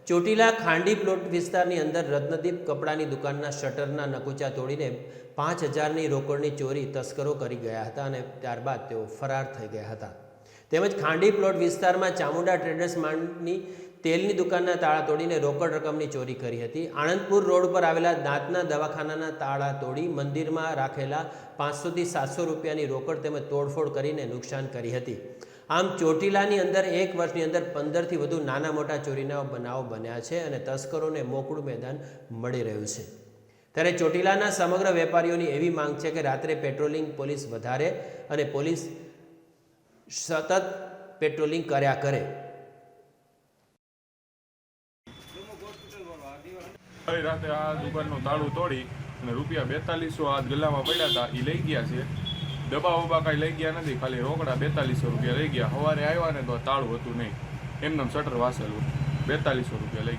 ચોટીલા ખાંડી plot વિસ્તારની અંદર રત્નદીપ કપડાની દુકાનના શટરના નકુચા તોડીને 5,000ની રોકડની ચોરી તસ્કરો કરી ગયા હતા અને ત્યારબાદ તેઓ ફરાર થઈ ગયા હતા। તેમજ ખાંડી પ્લોટ વિસ્તારમાં ચામુંડા ટ્રેડર્સ માંડની તેલની દુકાનના તાળા તોડીને રોકડ રકમની ચોરી કરી હતી। આણંદપુર રોડ પર આવેલા દાંતના દવાખાનાના તાળા તોડી મંદિરમાં રાખેલા 500 થી 700 રૂપિયાની રોકડ તેમજ તોડફોડ કરીને નુકસાન કરી હતી। આમ ચોટીલાની અંદર એક વર્ષની અંદર 15થી વધુ નાના મોટા ચોરીના બનાવો બન્યા છે અને તસ્કરોને મોકળું મેદાન મળી રહ્યું છે। ત્યારે ચોટીલાના સમગ્ર વેપારીઓની એવી માંગ છે કે રાત્રે પેટ્રોલિંગ પોલીસ વધારે અને પોલીસ સતત પેટ્રોલિંગ કર્યા કરે। રાતે આ દુકાનનું તાળું તોડી અને રૂપિયા 4200 આ ગલ્લામાં પડ્યા હતા એ લઈ ગયા છે। ડબ્બા વબ્બા કાંઈ લઈ ગયા નથી, ખાલી રોકડા 4200 રૂપિયા લઈ ગયા। સવારે આવ્યા ને તો તાળું હતું નહીં, એમનેમ શટર વાસેલું, 4200 રૂપિયા લઈ ગયા।